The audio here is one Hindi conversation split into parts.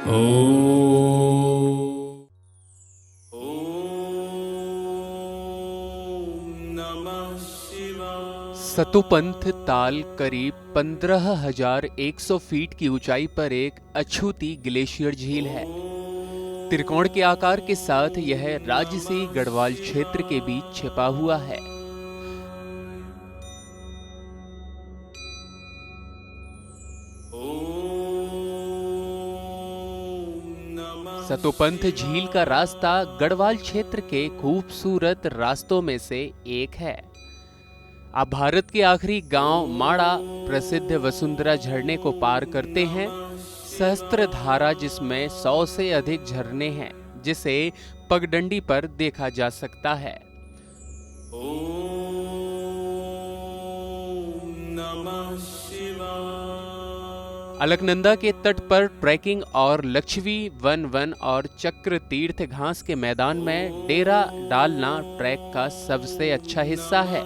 ओम नमः शिवाय। सतोपंथ ताल करीब 15,100 फीट की ऊंचाई पर एक अछूती ग्लेशियर झील है। त्रिकोण के आकार के साथ यह राजसी गढ़वाल क्षेत्र के बीच छिपा हुआ है। सतोपंथ झील का रास्ता गढ़वाल क्षेत्र के खूबसूरत रास्तों में से एक है। आप भारत के आखिरी गांव माड़ा प्रसिद्ध वसुंधरा झरने को पार करते हैं। सहस्त्रधारा, जिसमें 100 से अधिक झरने हैं, जिसे पगडंडी पर देखा जा सकता है। ओम नमः शिवाय। अलकनंदा के तट पर ट्रैकिंग और लक्ष्मी वन और चक्र तीर्थ घास के मैदान में डेरा डालना ट्रैक का सबसे अच्छा हिस्सा है।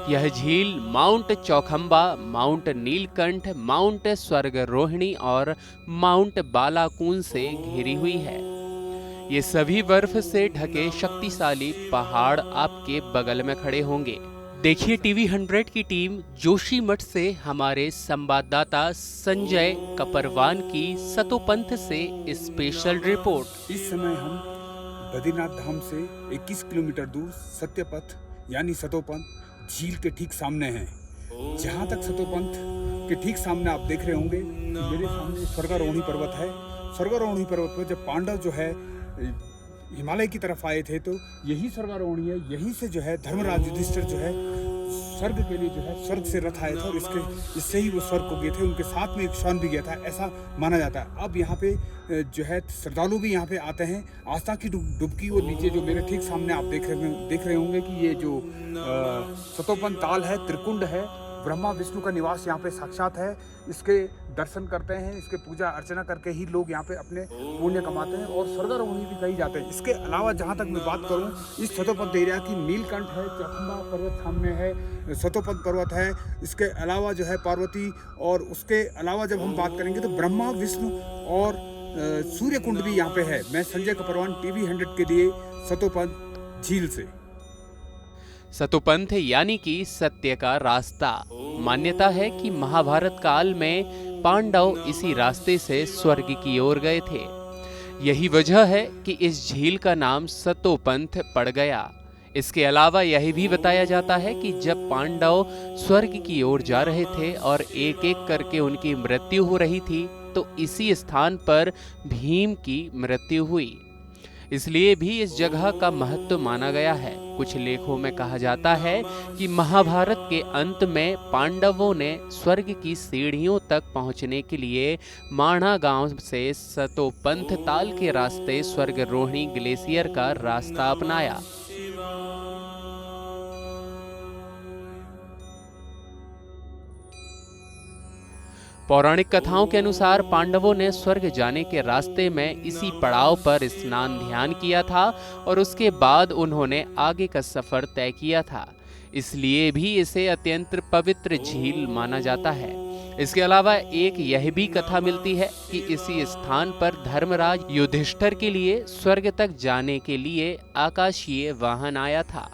यह झील mount Chaukhamba, mount Neelkanth, mount Swargarohini और माउंट बालाकून से घिरी हुई है। ये सभी बर्फ से ढके शक्तिशाली पहाड़ आपके बगल में खड़े होंगे। देखिए टीवी 100 की टीम जोशीमठ से हमारे संवाददाता संजय कपरवान की सतोपंथ से स्पेशल रिपोर्ट। इस समय हम बद्रीनाथ धाम से 21 किलोमीटर दूर सत्यपथ यानी सतोपंथ झील के ठीक सामने हैं। जहाँ तक सतोपंथ के ठीक सामने आप देख रहे होंगे, मेरे सामने स्वर्गारोहिणी पर्वत है। स्वर्गारोहिणी पर्वत पर जब पांडव जो है हिमालय की तरफ आए थे, तो यही स्वर्गारोहणी है। यहीं से जो है धर्मराज युधिष्ठिर जो है स्वर्ग के लिए जो है स्वर्ग से रथ आए थे और इससे ही वो स्वर्ग को गए थे। उनके साथ में एक श्वान भी गया था, ऐसा माना जाता है। अब यहाँ पे जो है श्रद्धालु भी यहाँ पे आते हैं आस्था की डुबकी। वो नीचे जो मेरे ठीक सामने आप देख रहे होंगे कि ये जो सतोपंथ ताल है, त्रिकुंड है, ब्रह्मा विष्णु का निवास यहाँ पे साक्षात है। इसके दर्शन करते हैं, इसके पूजा अर्चना करके ही लोग यहाँ पे अपने पुण्य कमाते हैं और स्वर्गारोहिणी भी कही जाते हैं। इसके अलावा जहाँ तक मैं बात करूँ, इस सतोपंथ एरिया की नीलकंठ है, चौखंबा पर्वत सामने है, सतोपंथ पर्वत है। इसके अलावा जो है पार्वती, और उसके अलावा जब हम बात करेंगे तो ब्रह्मा विष्णु और सूर्य कुंड भी यहाँ पे है। मैं संजय कपरवान, टीवी 100 के लिए सतोपंथ झील से। सतोपंथ यानी कि सत्य का रास्ता। मान्यता है कि महाभारत काल में पांडव इसी रास्ते से स्वर्ग की ओर गए थे। यही वजह है कि इस झील का नाम सतोपंथ पड़ गया। इसके अलावा यह भी बताया जाता है कि जब पांडव स्वर्ग की ओर जा रहे थे और एक एक करके उनकी मृत्यु हो रही थी, तो इसी स्थान पर भीम की मृत्यु हुई। इसलिए भी इस जगह का महत्व माना गया है। कुछ लेखों में कहा जाता है कि महाभारत के अंत में पांडवों ने स्वर्ग की सीढ़ियों तक पहुंचने के लिए माणा गांव से सतोपंथ ताल के रास्ते स्वर्गारोहिणी ग्लेशियर का रास्ता अपनाया। पौराणिक कथाओं के अनुसार पांडवों ने स्वर्ग जाने के रास्ते में इसी पड़ाव पर स्नान ध्यान किया था और उसके बाद उन्होंने आगे का सफर तय किया था। इसलिए भी इसे अत्यंत पवित्र झील माना जाता है। इसके अलावा एक यह भी कथा मिलती है कि इसी स्थान पर धर्मराज युधिष्ठिर के लिए स्वर्ग तक जाने के लिए आकाशीय वाहन आया था।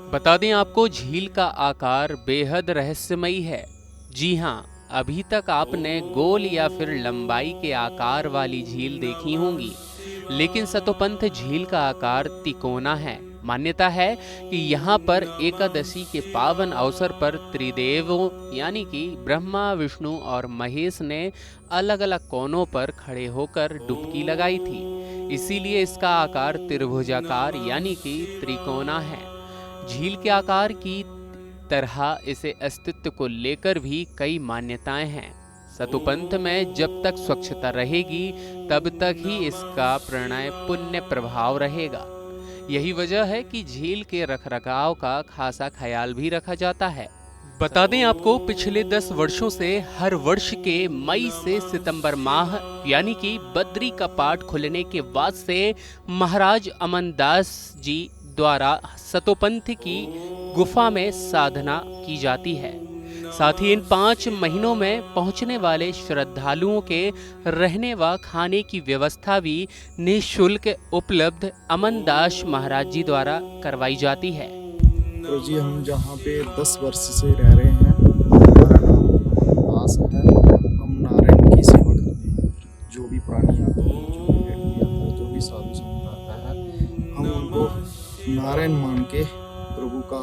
बता दें आपको, झील का आकार बेहद रहस्यमयी है। जी हाँ, अभी तक आपने गोल या फिर लंबाई के आकार वाली झील देखी होंगी, लेकिन सतोपंथ झील का आकार तिकोना है। मान्यता है कि यहाँ पर एकादशी के पावन अवसर पर त्रिदेवों यानी कि ब्रह्मा, विष्णु और महेश ने अलग अलग कोनों पर खड़े होकर डुबकी लगाई थी। इसीलिए इसका आकार त्रिभुजाकार यानी कि त्रिकोना है। झील के आकार की तरह इसे अस्तित्व को लेकर भी कई मान्यताएं हैं। सतोपंथ में जब तक स्वच्छता रहेगी, तब तक ही इसका प्रणय पुण्य प्रभाव रहेगा। यही वजह है कि झील के रखरखाव का खासा ख्याल भी रखा जाता है। बता दें आपको, पिछले 10 वर्षों से हर वर्ष के मई से सितंबर माह यानी कि बद्री का पाट खुलने के बाद से महाराज अमनदास जी द्वारा सतोपंथ की गुफा में साधना की जाती है। साथ ही इन 5 महीनों में पहुंचने वाले श्रद्धालुओं के रहने व खाने की व्यवस्था भी निःशुल्क उपलब्ध अमनदास महाराज जी द्वारा करवाई जाती है। तो जी हम जहाँ पे 10 वर्ष से रह रहे हैं, हमारा नाम अमनदास है। हम नारायण की सेवा करते हैं। जो भी प्राणी आता है, जो भी व्यक्ति आता है, जो भी साधु संत आता है, हम उनको नारायण मान के, प्रभु का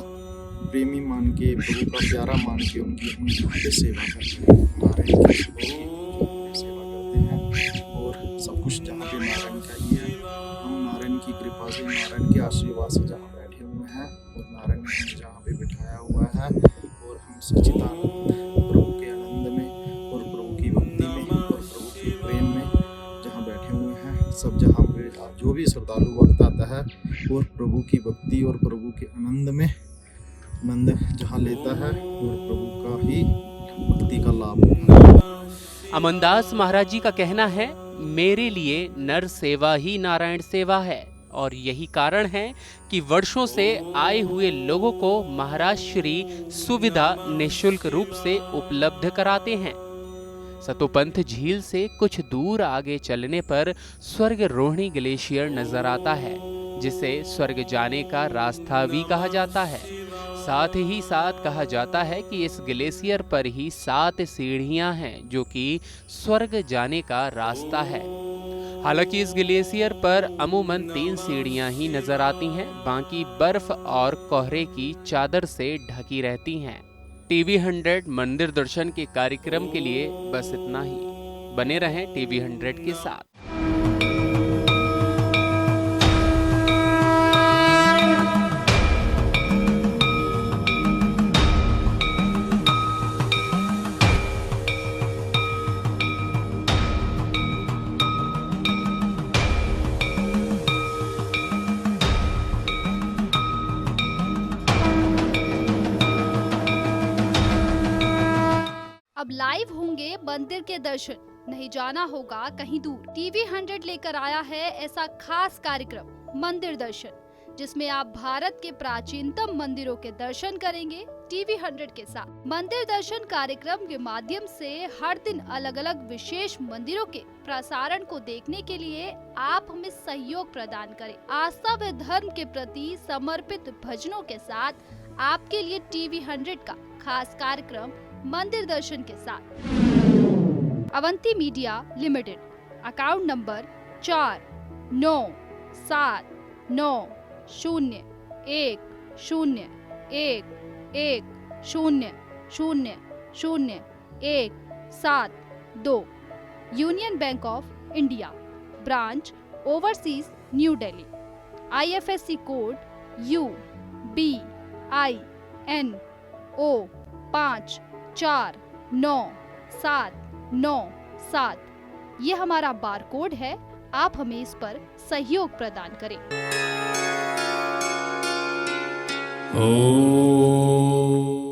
प्रेमी मान के, प्रभु का प्यारा मान के उनकी हम यहाँ पे सेवा करते हैं। नारायण की सेवा करते हैं और सब कुछ जहाँ पे नारायण का ही है। हम नारायण की कृपा से, नारायण के आशीर्वाद से जहाँ बैठे हुए हैं और नारायण ने हमें जहाँ पे बिठाया हुआ है और हम सच्चिदानंद प्रभु के आनंद में और प्रभु की भक्ति में और प्रभु के प्रेम में जहाँ बैठे हुए हैं, सब जहाँ पे जो भी श्रद्धालु भक्त आता है और प्रभु की भक्ति और प्रभु के आनंद में आनंद जहाँ लेता है और प्रभु का ही भक्ति का लाभ उठाता है। अमनदास महाराज जी का कहना है, मेरे लिए नर सेवा ही नारायण सेवा है और यही कारण है कि वर्षों से आए हुए लोगों को महाराज श्री सुविधा निःशुल्क रूप से उपलब्ध कराते हैं। सतोपंथ झील से कुछ दूर आगे चलने पर स्वर्ग रोहिणी ग्लेशियर नजर आता है, जिसे स्वर्ग जाने का रास्ता भी कहा जाता है। साथ ही साथ कहा जाता है कि इस ग्लेशियर पर ही 7 सीढ़ियां हैं, जो कि स्वर्ग जाने का रास्ता है। हालांकि इस ग्लेशियर पर अमूमन 3 सीढ़ियां ही नजर आती हैं, बाकी बर्फ और कोहरे की चादर से ढकी रहती हैं। टीवी 100 मंदिर दर्शन के कार्यक्रम के लिए बस इतना ही। बने रहें टीवी 100 के साथ। अब लाइव होंगे मंदिर के दर्शन, नहीं जाना होगा कहीं दूर। टीवी 100 लेकर आया है ऐसा खास कार्यक्रम मंदिर दर्शन, जिसमें आप भारत के प्राचीनतम मंदिरों के दर्शन करेंगे टीवी 100 के साथ। मंदिर दर्शन कार्यक्रम के माध्यम से हर दिन अलग अलग विशेष मंदिरों के प्रसारण को देखने के लिए आप हमें सहयोग प्रदान करें। आस्था व धर्म के प्रति समर्पित भजनों के साथ आपके लिए टीवी 100 का खास कार्यक्रम मंदिर दर्शन के साथ। Avanti media limited, account number 49901001000172, union bank of India, branch overseas new Delhi, IFSC code UBINO 549797। ये हमारा बार कोड है, आप हमें इस पर सहयोग प्रदान करें। ओम